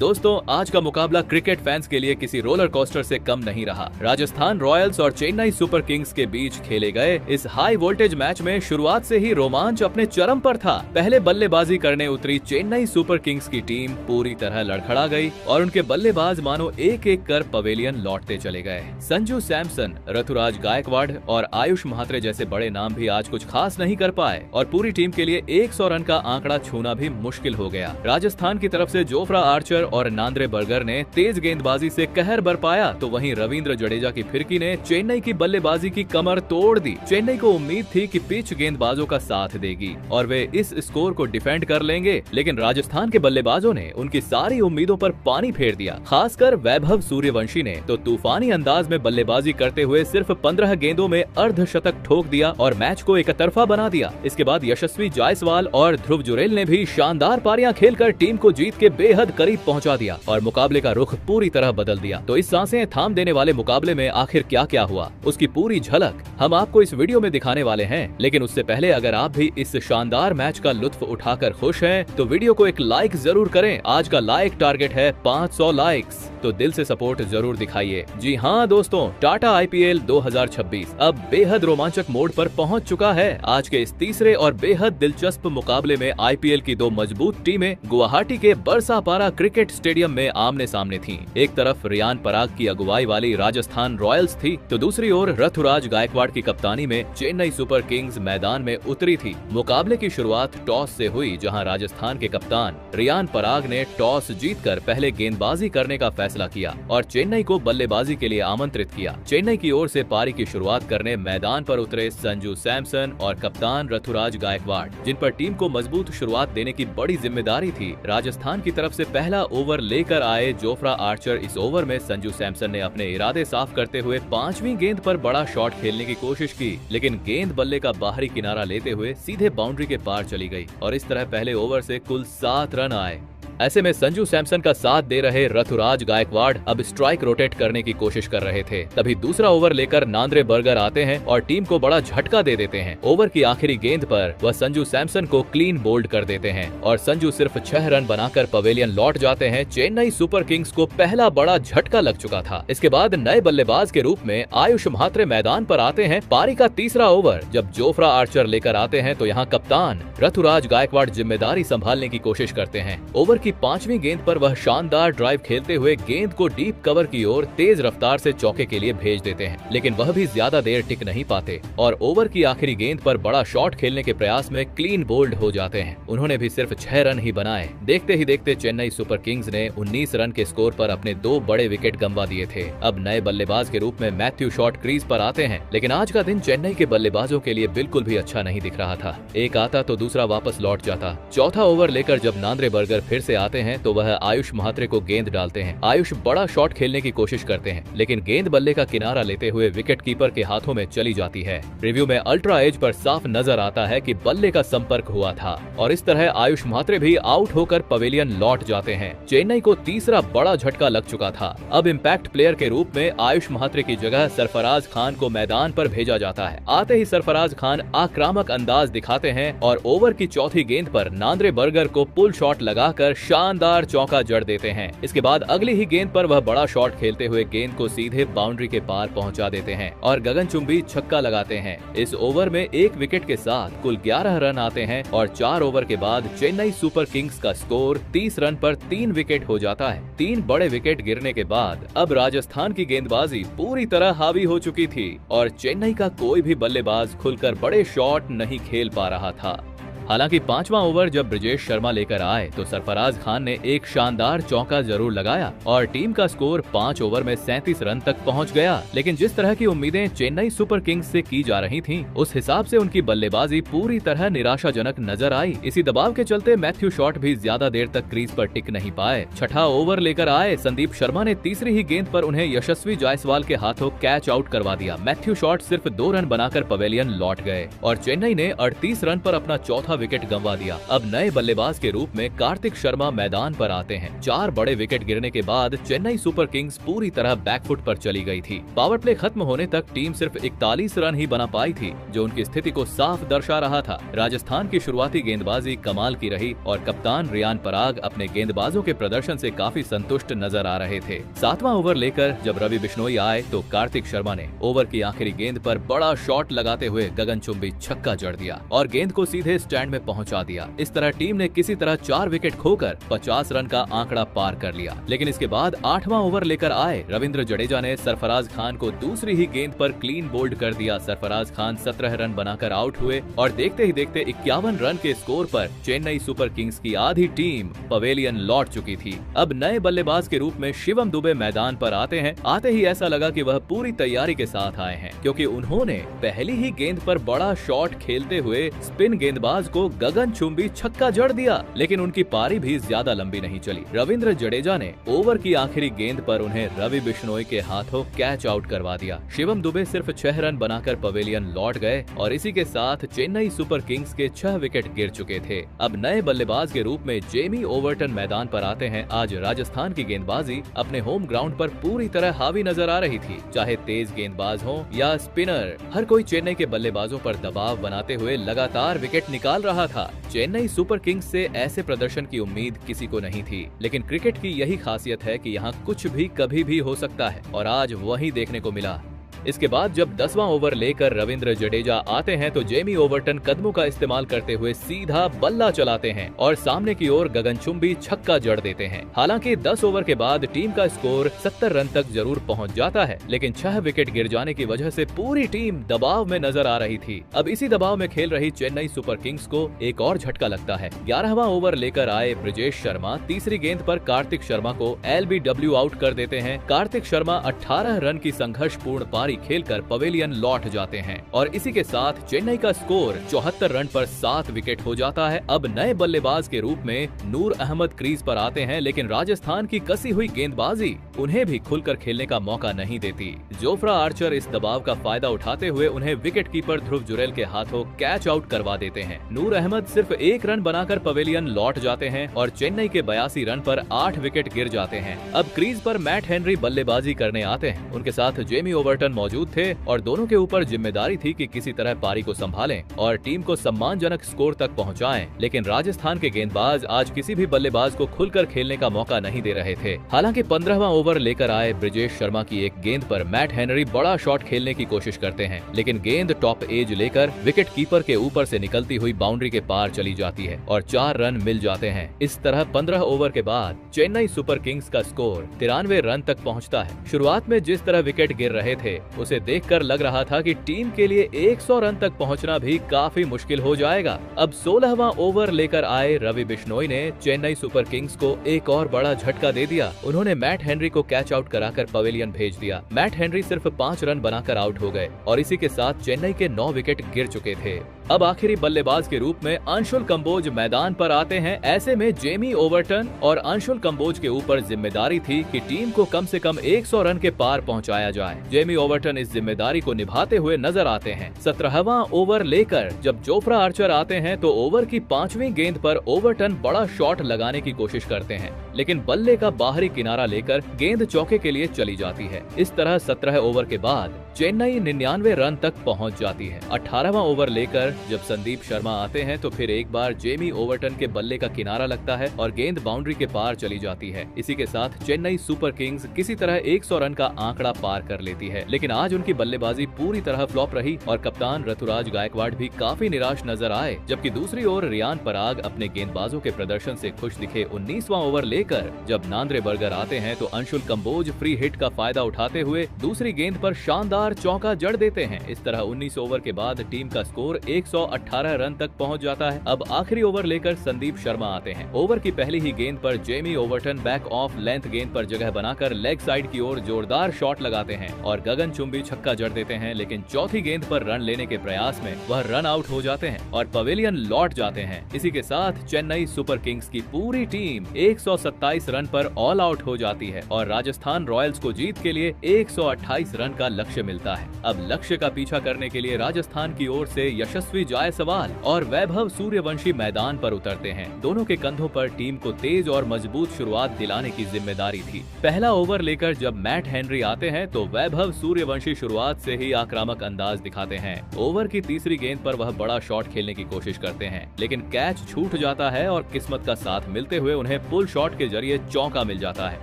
दोस्तों, आज का मुकाबला क्रिकेट फैंस के लिए किसी रोलर कोस्टर से कम नहीं रहा। राजस्थान रॉयल्स और चेन्नई सुपर किंग्स के बीच खेले गए इस हाई वोल्टेज मैच में शुरुआत से ही रोमांच अपने चरम पर था। पहले बल्लेबाजी करने उतरी चेन्नई सुपर किंग्स की टीम पूरी तरह लड़खड़ा गई और उनके बल्लेबाज मानो एक एक कर पवेलियन लौटते चले गए। संजू सैमसन, ऋतुराज गायकवाड़ और आयुष म्हात्रे जैसे बड़े नाम भी आज कुछ खास नहीं कर पाए और पूरी टीम के लिए 100 रन का आंकड़ा छूना भी मुश्किल हो गया। राजस्थान की तरफ से जोफ्रा आर्चर और नांद्रे बर्गर ने तेज गेंदबाजी से कहर बरपाया, तो वहीं रविंद्र जडेजा की फिरकी ने चेन्नई की बल्लेबाजी की कमर तोड़ दी। चेन्नई को उम्मीद थी कि पिच गेंदबाजों का साथ देगी और वे इस स्कोर को डिफेंड कर लेंगे, लेकिन राजस्थान के बल्लेबाजों ने उनकी सारी उम्मीदों पर पानी फेर दिया। खासकर वैभव सूर्यवंशी ने तो तूफानी अंदाज में बल्लेबाजी करते हुए सिर्फ 15 गेंदों में अर्धशतक ठोक दिया और मैच को एकतरफा बना दिया। इसके बाद यशस्वी जायसवाल और ध्रुव जुरेल ने भी शानदार पारियां खेलकर टीम को जीत के बेहद करीब पहुंचा दिया और मुकाबले का रुख पूरी तरह बदल दिया। तो इस सांसें थाम देने वाले मुकाबले में आखिर क्या क्या हुआ, उसकी पूरी झलक हम आपको इस वीडियो में दिखाने वाले हैं। लेकिन उससे पहले अगर आप भी इस शानदार मैच का लुत्फ उठाकर खुश हैं, तो वीडियो को एक लाइक जरूर करें। आज का लाइक टारगेट है 500 लाइक्स, तो दिल से सपोर्ट जरूर दिखाइए। जी हाँ दोस्तों, टाटा आईपीएल 2026 अब बेहद रोमांचक मोड पर पहुंच चुका है। आज के इस तीसरे और बेहद दिलचस्प मुकाबले में आईपीएल की दो मजबूत टीमें गुवाहाटी के बरसापारा क्रिकेट स्टेडियम में आमने सामने थीं। एक तरफ रियान पराग की अगुवाई वाली राजस्थान रॉयल्स थी, तो दूसरी ओर ऋतुराज गायकवाड़ की कप्तानी में चेन्नई सुपर किंग्स मैदान में उतरी थी। मुकाबले की शुरुआत टॉस से हुई, जहां राजस्थान के कप्तान रियान पराग ने टॉस जीतकर पहले गेंदबाजी करने का फैसला किया और चेन्नई को बल्लेबाजी के लिए आमंत्रित किया। चेन्नई की ओर से पारी की शुरुआत करने मैदान पर उतरे संजू सैमसन और कप्तान ऋतुराज गायकवाड़, जिन पर टीम को मजबूत शुरुआत देने की बड़ी जिम्मेदारी थी। राजस्थान की तरफ से पहला ओवर लेकर आए जोफ्रा आर्चर। इस ओवर में संजू सैमसन ने अपने इरादे साफ करते हुए 5वीं गेंद पर बड़ा शॉट खेलने की कोशिश की, लेकिन गेंद बल्ले का बाहरी किनारा लेते हुए सीधे बाउंड्री के पार चली गई और इस तरह पहले ओवर से कुल 7 रन आए। ऐसे में संजू सैमसन का साथ दे रहे ऋतुराज गायकवाड़ अब स्ट्राइक रोटेट करने की कोशिश कर रहे थे। तभी दूसरा ओवर लेकर नांद्रे बर्गर आते हैं और टीम को बड़ा झटका दे देते हैं। ओवर की आखिरी गेंद पर वह संजू सैमसन को क्लीन बोल्ड कर देते हैं और संजू सिर्फ 6 रन बनाकर पवेलियन लौट जाते हैं। चेन्नई सुपर किंग्स को पहला बड़ा झटका लग चुका था। इसके बाद नए बल्लेबाज के रूप में आयुष म्हात्रे मैदान पर आते हैं। पारी का तीसरा ओवर जब जोफ्रा आर्चर लेकर आते हैं, तो यहाँ कप्तान ऋतुराज गायकवाड़ जिम्मेदारी संभालने की कोशिश करते हैं। ओवर की 5वीं गेंद पर वह शानदार ड्राइव खेलते हुए गेंद को डीप कवर की ओर तेज रफ्तार से चौके के लिए भेज देते हैं, लेकिन वह भी ज्यादा देर टिक नहीं पाते और ओवर की आखिरी गेंद पर बड़ा शॉट खेलने के प्रयास में क्लीन बोल्ड हो जाते हैं। उन्होंने भी सिर्फ 6 रन ही बनाए। देखते ही देखते चेन्नई सुपर किंग्स ने 19 रन के स्कोर पर अपने 2 बड़े विकेट गंवा दिए थे। अब नए बल्लेबाज के रूप में मैथ्यू शॉट क्रीज पर आते हैं, लेकिन आज का दिन चेन्नई के बल्लेबाजों के लिए बिल्कुल भी अच्छा नहीं दिख रहा था। एक आता तो दूसरा वापस लौट जाता। चौथा ओवर लेकर जब नांद्रे बर्गर फिर से आते हैं, तो वह आयुष म्हात्रे को गेंद डालते हैं। आयुष बड़ा शॉट खेलने की कोशिश करते हैं, लेकिन गेंद बल्ले का किनारा लेते हुए विकेट कीपर के हाथों में चली जाती है। रिव्यू में अल्ट्रा एज पर साफ नजर आता है कि बल्ले का संपर्क हुआ था और इस तरह आयुष म्हात्रे भी आउट होकर पवेलियन लौट जाते हैं। चेन्नई को तीसरा बड़ा झटका लग चुका था। अब इम्पैक्ट प्लेयर के रूप में आयुष म्हात्रे की जगह सरफराज खान को मैदान पर भेजा जाता है। आते ही सरफराज खान आक्रामक अंदाज दिखाते हैं और ओवर की चौथी गेंद पर नांद्रे बर्गर को पुल शॉट लगाकर शानदार चौका जड़ देते हैं। इसके बाद अगली ही गेंद पर वह बड़ा शॉट खेलते हुए गेंद को सीधे बाउंड्री के पार पहुंचा देते हैं और गगनचुंबी छक्का लगाते हैं। इस ओवर में 1 विकेट के साथ कुल 11 रन आते हैं और 4 ओवर के बाद चेन्नई सुपर किंग्स का स्कोर 30 रन पर 3 विकेट हो जाता है। 3 बड़े विकेट गिरने के बाद अब राजस्थान की गेंदबाजी पूरी तरह हावी हो चुकी थी और चेन्नई का कोई भी बल्लेबाज खुलकर बड़े शॉट नहीं खेल पा रहा था। हालांकि 5वां ओवर जब ब्रिजेश शर्मा लेकर आए, तो सरफराज खान ने एक शानदार चौका जरूर लगाया और टीम का स्कोर 5 ओवर में 37 रन तक पहुंच गया। लेकिन जिस तरह की उम्मीदें चेन्नई सुपर किंग्स से की जा रही थीं, उस हिसाब से उनकी बल्लेबाजी पूरी तरह निराशाजनक नजर आई। इसी दबाव के चलते मैथ्यू शॉट भी ज्यादा देर तक क्रीज पर टिक नहीं पाए। छठा ओवर लेकर आए संदीप शर्मा ने तीसरी ही गेंद पर उन्हें यशस्वी जायसवाल के हाथों कैच आउट करवा दिया। मैथ्यू शॉट सिर्फ 2 रन बनाकर पवेलियन लौट गए और चेन्नई ने 38 रन पर अपना चौथा चौथा विकेट गंवा दिया। अब नए बल्लेबाज के रूप में कार्तिक शर्मा मैदान पर आते हैं। 4 बड़े विकेट गिरने के बाद चेन्नई सुपर किंग्स पूरी तरह बैकफुट पर चली गई थी। पावर प्ले खत्म होने तक टीम सिर्फ 41 रन ही बना पाई थी, जो उनकी स्थिति को साफ दर्शा रहा था। राजस्थान की शुरुआती गेंदबाजी कमाल की रही और कप्तान रियान पराग अपने गेंदबाजों के प्रदर्शन से काफी संतुष्ट नजर आ रहे थे। 7वां ओवर लेकर जब रवि बिश्नोई आए तो कार्तिक शर्मा ने ओवर की आखिरी गेंद पर बड़ा शॉट लगाते हुए गगनचुंबी छक्का जड़ दिया और गेंद को सीधे स्टैंड में पहुंचा दिया। इस तरह टीम ने किसी तरह 4 विकेट खोकर 50 रन का आंकड़ा पार कर लिया। लेकिन इसके बाद 8वां ओवर लेकर आए रविंद्र जडेजा ने सरफराज खान को दूसरी ही गेंद पर क्लीन बोल्ड कर दिया। सरफराज खान 17 रन बनाकर आउट हुए और देखते ही देखते 51 रन के स्कोर पर चेन्नई सुपर किंग्स की आधी टीम पवेलियन लौट चुकी थी। अब नए बल्लेबाज के रूप में शिवम दुबे मैदान पर आते हैं। आते ही ऐसा लगा कि वह पूरी तैयारी के साथ आए हैं, क्योंकि उन्होंने पहली ही गेंद पर बड़ा शॉट खेलते हुए स्पिन गेंदबाज को गगनचुंबी छक्का जड़ दिया। लेकिन उनकी पारी भी ज्यादा लंबी नहीं चली। रविंद्र जडेजा ने ओवर की आखिरी गेंद पर उन्हें रवि बिश्नोई के हाथों कैच आउट करवा दिया। शिवम दुबे सिर्फ 6 रन बनाकर पवेलियन लौट गए और इसी के साथ चेन्नई सुपर किंग्स के 6 विकेट गिर चुके थे। अब नए बल्लेबाज के रूप में जेमी ओवर्टन मैदान पर आते हैं। आज राजस्थान की गेंदबाजी अपने होम ग्राउंड पर पूरी तरह हावी नजर आ रही थी। चाहे तेज गेंदबाज हो या स्पिनर, हर कोई चेन्नई के बल्लेबाजों पर दबाव बनाते हुए लगातार विकेट निकाल रहा था। चेन्नई सुपर किंग्स से ऐसे प्रदर्शन की उम्मीद किसी को नहीं थी, लेकिन क्रिकेट की यही खासियत है कि यहाँ कुछ भी कभी भी हो सकता है और आज वही देखने को मिला। इसके बाद जब 10वां ओवर लेकर रविंद्र जडेजा आते हैं तो जेमी ओवर्टन कदमों का इस्तेमाल करते हुए सीधा बल्ला चलाते हैं और सामने की ओर गगनचुंबी छक्का जड़ देते हैं। हालांकि 10 ओवर के बाद टीम का स्कोर 70 रन तक जरूर पहुंच जाता है, लेकिन 6 विकेट गिर जाने की वजह से पूरी टीम दबाव में नजर आ रही थी। अब इसी दबाव में खेल रही चेन्नई सुपर किंग्स को एक और झटका लगता है। 11वां ओवर लेकर आए ब्रिजेश शर्मा तीसरी गेंद पर कार्तिक शर्मा को LBW आउट कर देते हैं। कार्तिक शर्मा 18 रन की संघर्षपूर्ण पारी खेलकर पवेलियन लौट जाते हैं और इसी के साथ चेन्नई का स्कोर 74 रन पर 7 विकेट हो जाता है। अब नए बल्लेबाज के रूप में नूर अहमद क्रीज पर आते हैं, लेकिन राजस्थान की कसी हुई गेंदबाजी उन्हें भी खुलकर खेलने का मौका नहीं देती। जोफ्रा आर्चर इस दबाव का फायदा उठाते हुए उन्हें विकेट कीपर ध्रुव जुरेल के हाथों कैच आउट करवा देते हैं। नूर अहमद सिर्फ 1 रन बनाकर पवेलियन लौट जाते हैं और चेन्नई के 82 रन पर 8 विकेट गिर जाते हैं। अब क्रीज पर मैट हेनरी बल्लेबाजी करने आते हैं। उनके साथ जेमी ओवर्टन मौजूद थे और दोनों के ऊपर जिम्मेदारी थी कि किसी तरह पारी को संभालें और टीम को सम्मानजनक स्कोर तक पहुंचाएं। लेकिन राजस्थान के गेंदबाज आज किसी भी बल्लेबाज को खुलकर खेलने का मौका नहीं दे रहे थे। हालांकि 15वां ओवर लेकर आए ब्रिजेश शर्मा की एक गेंद पर मैट हेनरी बड़ा शॉट खेलने की कोशिश करते हैं, लेकिन गेंद टॉप एज लेकर विकेट कीपर के ऊपर से निकलती हुई बाउंड्री के पार चली जाती है और 4 रन मिल जाते हैं। इस तरह 15 ओवर के बाद चेन्नई सुपर किंग्स का स्कोर 93 रन तक पहुंचता है। शुरुआत में जिस तरह विकेट गिर रहे थे उसे देखकर लग रहा था कि टीम के लिए 100 रन तक पहुंचना भी काफी मुश्किल हो जाएगा। अब 16वां ओवर लेकर आए रवि बिश्नोई ने चेन्नई सुपर किंग्स को एक और बड़ा झटका दे दिया। उन्होंने मैट हेनरी को कैच आउट कराकर पवेलियन भेज दिया। मैट हेनरी सिर्फ 5 रन बनाकर आउट हो गए और इसी के साथ चेन्नई के 9 विकेट गिर चुके थे। अब आखिरी बल्लेबाज के रूप में अंशुल कंबोज मैदान पर आते हैं। ऐसे में जेमी ओवर्टन और अंशुल कंबोज के ऊपर जिम्मेदारी थी कि टीम को कम से कम 100 रन के पार पहुंचाया जाए। जेमी ओवर्टन इस जिम्मेदारी को निभाते हुए नजर आते हैं। 17वां ओवर लेकर जब जोफ्रा आर्चर आते हैं तो ओवर की 5वीं गेंद पर ओवर्टन बड़ा शॉट लगाने की कोशिश करते हैं, लेकिन बल्ले का बाहरी किनारा लेकर गेंद चौके के लिए चली जाती है। इस तरह 17 ओवर के बाद चेन्नई 99 रन तक पहुंच जाती है। 18वां ओवर लेकर जब संदीप शर्मा आते हैं तो फिर एक बार जेमी ओवर्टन के बल्ले का किनारा लगता है और गेंद बाउंड्री के पार चली जाती है। इसी के साथ चेन्नई सुपर किंग्स किसी तरह 100 रन का आंकड़ा पार कर लेती है, लेकिन आज उनकी बल्लेबाजी पूरी तरह फ्लॉप रही और कप्तान ऋतुराज गायकवाड़ भी काफी निराश नजर आए। जबकि दूसरी ओर रियान पराग अपने गेंदबाजों के प्रदर्शन से खुश दिखे। 19वां ओवर लेकर जब नांद्रे बर्गर आते हैं तो अंशुल कंबोज फ्री हिट का फायदा उठाते हुए दूसरी गेंद पर शानदार चौका जड़ देते हैं। इस तरह 19 ओवर के बाद टीम का स्कोर 118 रन तक पहुंच जाता है। अब आखिरी ओवर लेकर संदीप शर्मा आते हैं। ओवर की पहली ही गेंद पर Jamie Overton back of length गेंद पर जगह बनाकर लेग साइड की ओर जोरदार शॉट लगाते हैं और गगनचुंबी छक्का जड़ देते हैं, लेकिन चौथी गेंद पर रन लेने के प्रयास में वह रन आउट हो जाते हैं और पवेलियन लौट जाते हैं। इसी के साथ चेन्नई सुपर किंग्स की पूरी टीम 170 127 रन पर ऑल आउट हो जाती है और राजस्थान रॉयल्स को जीत के लिए 128 रन का लक्ष्य मिलता है। अब लक्ष्य का पीछा करने के लिए राजस्थान की ओर से यशस्वी जायसवाल और वैभव सूर्यवंशी मैदान पर उतरते हैं। दोनों के कंधों पर टीम को तेज और मजबूत शुरुआत दिलाने की जिम्मेदारी थी। पहला ओवर लेकर जब मैट हेनरी आते हैं तो वैभव सूर्यवंशी शुरुआत से ही आक्रामक अंदाज दिखाते हैं। ओवर की तीसरी गेंद पर वह बड़ा शॉट खेलने की कोशिश करते हैं, लेकिन कैच छूट जाता है और किस्मत का साथ मिलते हुए उन्हें पुल शॉट के जरिए चौका मिल जाता है।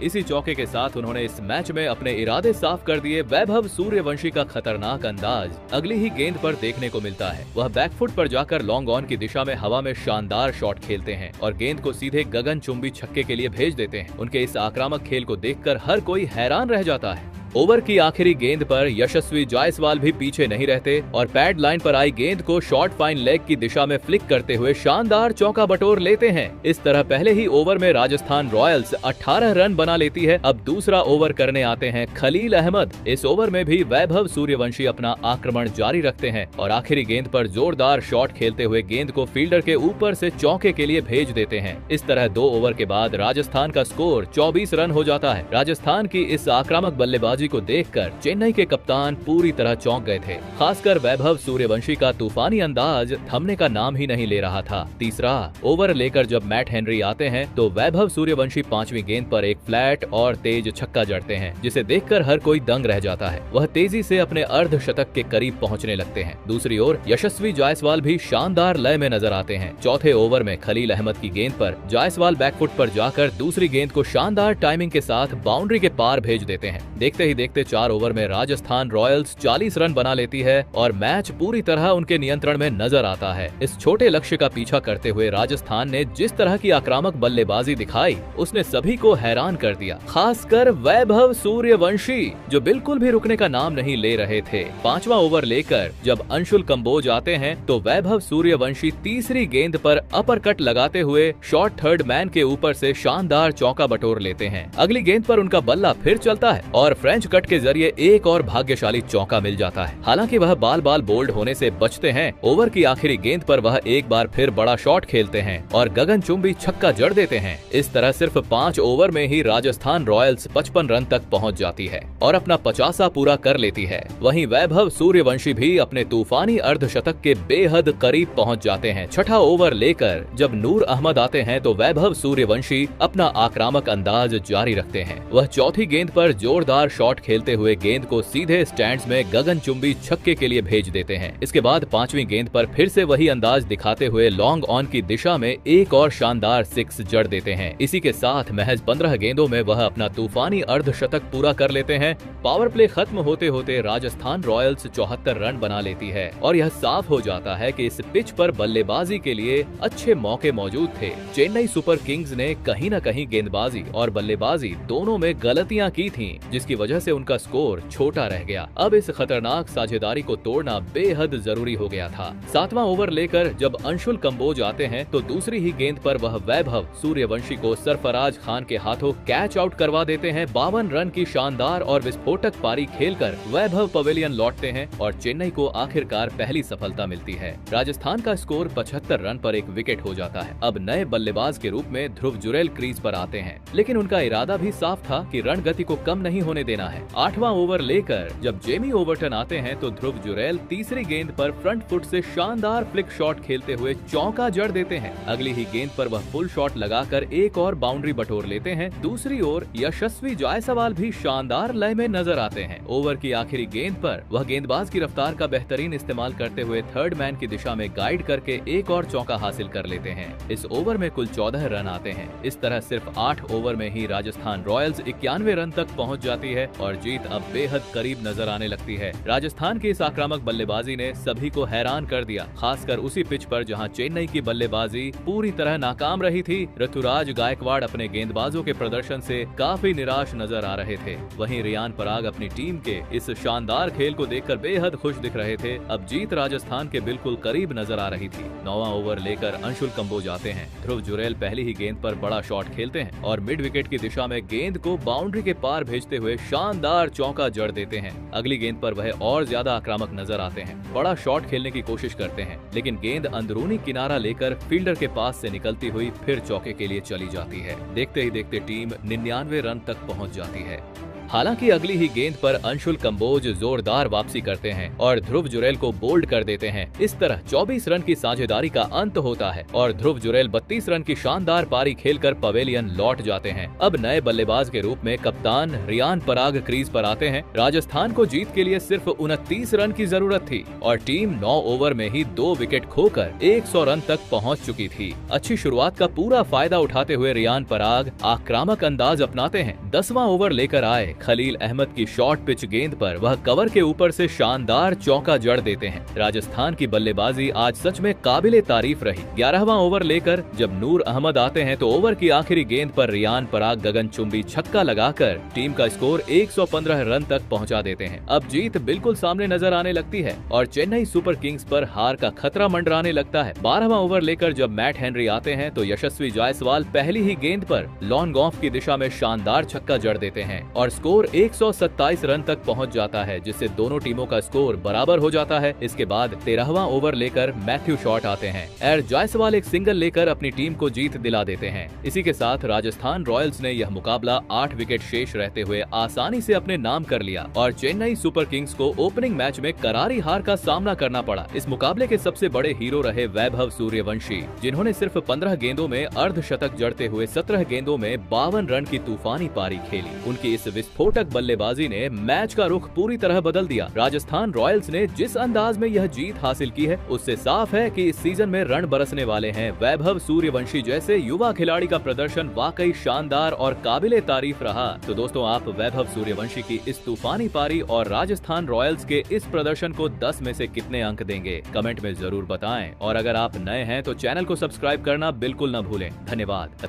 इसी चौके के साथ उन्होंने इस मैच में अपने इरादे साफ कर दिए। वैभव सूर्यवंशी का खतरनाक अंदाज अगली ही गेंद पर देखने को मिलता है। वह बैकफुट पर जाकर लॉन्ग ऑन की दिशा में हवा में शानदार शॉट खेलते हैं और गेंद को सीधे गगनचुंबी छक्के के लिए भेज देते हैं। उनके इस आक्रामक खेल को देखकर हर कोई हैरान रह जाता है। ओवर की आखिरी गेंद पर यशस्वी जायसवाल भी पीछे नहीं रहते और पैड लाइन पर आई गेंद को शॉर्ट फाइन लेग की दिशा में फ्लिक करते हुए शानदार चौका बटोर लेते हैं। इस तरह पहले ही ओवर में राजस्थान रॉयल्स 18 रन बना लेती है। अब दूसरा ओवर करने आते हैं खलील अहमद। इस ओवर में भी वैभव सूर्यवंशी अपना आक्रमण जारी रखते हैं और आखिरी गेंद पर जोरदार शॉट खेलते हुए गेंद को फील्डर के ऊपर से चौके के लिए भेज देते हैं। इस तरह 2 ओवर के बाद राजस्थान का स्कोर 24 रन हो जाता है। राजस्थान की इस आक्रामक बल्लेबाजी को देखकर चेन्नई के कप्तान पूरी तरह चौंक गए थे। खासकर वैभव सूर्यवंशी का तूफानी अंदाज थमने का नाम ही नहीं ले रहा था। तीसरा ओवर लेकर जब मैट हेनरी आते हैं तो वैभव सूर्यवंशी 5वीं गेंद पर एक फ्लैट और तेज छक्का जड़ते हैं, जिसे देखकर हर कोई दंग रह जाता है। वह तेजी से अपने अर्धशतक के करीब पहुंचने लगते हैं। दूसरी ओर यशस्वी जायसवाल भी शानदार लय में नजर आते हैं। चौथे ओवर में खलील अहमद की गेंद पर जायसवाल बैकफुट पर जाकर दूसरी गेंद को शानदार टाइमिंग के साथ बाउंड्री के पार भेज देते हैं। देखते ही देखते 4 ओवर में राजस्थान रॉयल्स 40 रन बना लेती है और मैच पूरी तरह उनके नियंत्रण में नजर आता है। इस छोटे लक्ष्य का पीछा करते हुए राजस्थान ने जिस तरह की आक्रामक बल्लेबाजी दिखाई उसने सभी को हैरान कर दिया, खासकर वैभव सूर्यवंशी जो बिल्कुल भी रुकने का नाम नहीं ले रहे थे। 5वां ओवर लेकर जब अंशुल कंबोज आते हैं तो वैभव सूर्यवंशी तीसरी गेंद पर अपर कट लगाते हुए शॉर्ट थर्ड मैन के ऊपर से शानदार चौका बटोर लेते हैं। अगली गेंद पर उनका बल्ला फिर चलता है और फ्रेंच कट के जरिए एक और भाग्यशाली चौका मिल जाता है। हालांकि वह बाल बाल बोल्ड होने से बचते हैं। ओवर की आखिरी गेंद पर वह एक बार फिर बड़ा शॉट खेलते हैं और गगनचुंबी छक्का जड़ देते हैं। इस तरह सिर्फ 5 ओवर में ही राजस्थान रॉयल्स 55 रन तक पहुंच जाती है और अपना 50 पूरा कर लेती है। वहीं वैभव सूर्यवंशी भी अपने तूफानी अर्धशतक के बेहद करीब पहुंच जाते हैं। छठा ओवर लेकर जब नूर अहमद आते हैं तो वैभव सूर्यवंशी अपना आक्रामक अंदाज जारी रखते हैं। वह चौथी गेंद पर जोरदार शॉट खेलते हुए गेंद को सीधे स्टैंड्स में गगनचुंबी छक्के के लिए भेज देते हैं। इसके बाद 5वीं गेंद पर फिर से वही अंदाज दिखाते हुए लॉन्ग ऑन की दिशा में एक और शानदार 6 जड़ देते हैं। इसी के साथ महज 15 गेंदों में वह अपना तूफानी अर्धशतक पूरा कर लेते हैं। पावर प्ले खत्म होते होते राजस्थान रॉयल्स 74 रन बना लेती है और यह साफ हो जाता है कि इस पिच पर बल्लेबाजी के लिए अच्छे मौके मौजूद थे। चेन्नई सुपर किंग्स ने कहीं न कहीं गेंदबाजी और बल्लेबाजी दोनों में गलतियां की थीं, जिसकी वजह से उनका स्कोर छोटा रह गया। अब इस खतरनाक साझेदारी को तोड़ना बेहद जरूरी हो गया था। 7वां ओवर लेकर जब अंशुल कंबोज आते हैं तो दूसरी ही गेंद पर वह वैभव सूर्यवंशी को सरफराज खान के हाथों कैच आउट करवा देते हैं। 52 रन की शानदार और विस्फोटक पारी खेलकर वैभव पवेलियन लौटते हैं और चेन्नई को आखिरकार पहली सफलता मिलती है। राजस्थान का स्कोर 75 रन पर एक विकेट हो जाता है। अब नए बल्लेबाज के रूप में ध्रुव जुरेल क्रीज पर आते हैं, लेकिन उनका इरादा भी साफ था कि रन गति को कम नहीं होने देना है। 8वां ओवर लेकर जब जेमी ओवरटन आते हैं तो ध्रुव जुरेल तीसरी गेंद पर फ्रंट फुट से शानदार फ्लिक शॉट खेलते हुए चौका जड़ देते हैं। अगली ही गेंद पर वह फुल शॉट लगाकर एक और बाउंड्री बटोर लेते हैं। दूसरी ओर यशस्वी जायसवाल भी शानदार लय में नजर आते हैं। ओवर की आखिरी गेंद पर वह गेंदबाज की रफ्तार का बेहतरीन इस्तेमाल करते हुए थर्ड मैन की दिशा में गाइड करके एक और चौका हासिल कर लेते हैं। इस ओवर में कुल 14 रन आते हैं। इस तरह सिर्फ 8 ओवर में ही राजस्थान रॉयल्स 91 रन तक पहुंच जाती है और जीत अब बेहद करीब नजर आने लगती है। राजस्थान की इस आक्रामक बल्लेबाजी ने सभी को हैरान कर दिया, खासकर उसी पिच पर जहां चेन्नई की बल्लेबाजी पूरी तरह नाकाम रही थी। ऋतुराज गायकवाड़ अपने गेंदबाजों के प्रदर्शन से काफी निराश नजर आ रहे थे। वहीं रियान पराग अपनी टीम के इस शानदार खेल को देखकर बेहद खुश दिख रहे थे। अब जीत राजस्थान के बिल्कुल करीब नजर आ रही थी। 9वां ओवर लेकर अंशुल कंबोज आते हैं। ध्रुव जुरेल पहली ही गेंद पर बड़ा शॉट खेलते हैं और मिड विकेट की दिशा में गेंद को बाउंड्री के पार भेजते हुए शान शानदार चौका जड़ देते हैं। अगली गेंद पर वह और ज्यादा आक्रामक नजर आते हैं, बड़ा शॉट खेलने की कोशिश करते हैं, लेकिन गेंद अंदरूनी किनारा लेकर फील्डर के पास से निकलती हुई फिर चौके के लिए चली जाती है। देखते ही देखते टीम 99 रन तक पहुंच जाती है। हालांकि अगली ही गेंद पर अंशुल कंबोज जोरदार वापसी करते हैं और ध्रुव जुरैल को बोल्ड कर देते हैं। इस तरह 24 रन की साझेदारी का अंत होता है और ध्रुव जुरैल 32 रन की शानदार पारी खेलकर पवेलियन लौट जाते हैं। अब नए बल्लेबाज के रूप में कप्तान रियान पराग क्रीज पर आते हैं। राजस्थान को जीत के लिए सिर्फ 29 रन की जरूरत थी और टीम 9 ओवर में ही 2 विकेट खोकर 100 रन तक पहुँच चुकी थी। अच्छी शुरुआत का पूरा फायदा उठाते हुए रियान पराग आक्रामक अंदाज अपनाते हैं। 10वां ओवर लेकर आए खलील अहमद की शॉर्ट पिच गेंद पर वह कवर के ऊपर से शानदार चौका जड़ देते हैं। राजस्थान की बल्लेबाजी आज सच में काबिले तारीफ रही। 11वां ओवर लेकर जब नूर अहमद आते हैं तो ओवर की आखिरी गेंद पर रियान पराग गगनचुंबी छक्का लगाकर टीम का स्कोर 115 रन तक पहुंचा देते हैं। अब जीत बिल्कुल सामने नजर आने लगती है और चेन्नई सुपर किंग्स पर हार का खतरा मंडराने लगता है। 12वां ओवर लेकर जब मैट हेनरी आते हैं तो यशस्वी जायसवाल पहली ही गेंद पर लॉन्ग ऑफ की दिशा में शानदार छक्का जड़ देते हैं और स्कोर 127 रन तक पहुंच जाता है, जिससे दोनों टीमों का स्कोर बराबर हो जाता है। इसके बाद 13वां ओवर लेकर मैथ्यू शॉट आते हैं और जायसवाल एक सिंगल लेकर अपनी टीम को जीत दिला देते हैं। इसी के साथ राजस्थान रॉयल्स ने यह मुकाबला 8 विकेट शेष रहते हुए आसानी से अपने नाम कर लिया और चेन्नई सुपर किंग्स को ओपनिंग मैच में करारी हार का सामना करना पड़ा। इस मुकाबले के सबसे बड़े हीरो रहे वैभव सूर्यवंशी, जिन्होंने सिर्फ 15 गेंदों में अर्धशतक जड़ते हुए 17 गेंदों में 52 रन की तूफानी पारी खेली। उनकी इस विस्फोटक बल्लेबाजी ने मैच का रुख पूरी तरह बदल दिया। राजस्थान रॉयल्स ने जिस अंदाज में यह जीत हासिल की है उससे साफ है कि इस सीजन में रन बरसने वाले हैं। वैभव सूर्यवंशी जैसे युवा खिलाड़ी का प्रदर्शन वाकई शानदार और काबिले तारीफ रहा। तो दोस्तों, आप वैभव सूर्यवंशी की इस तूफानी पारी और राजस्थान रॉयल्स के इस प्रदर्शन को 10 में से कितने अंक देंगे? कमेंट में जरूर बताएं और अगर आप नए हैं तो चैनल को सब्सक्राइब करना बिल्कुल न भूलें। धन्यवाद।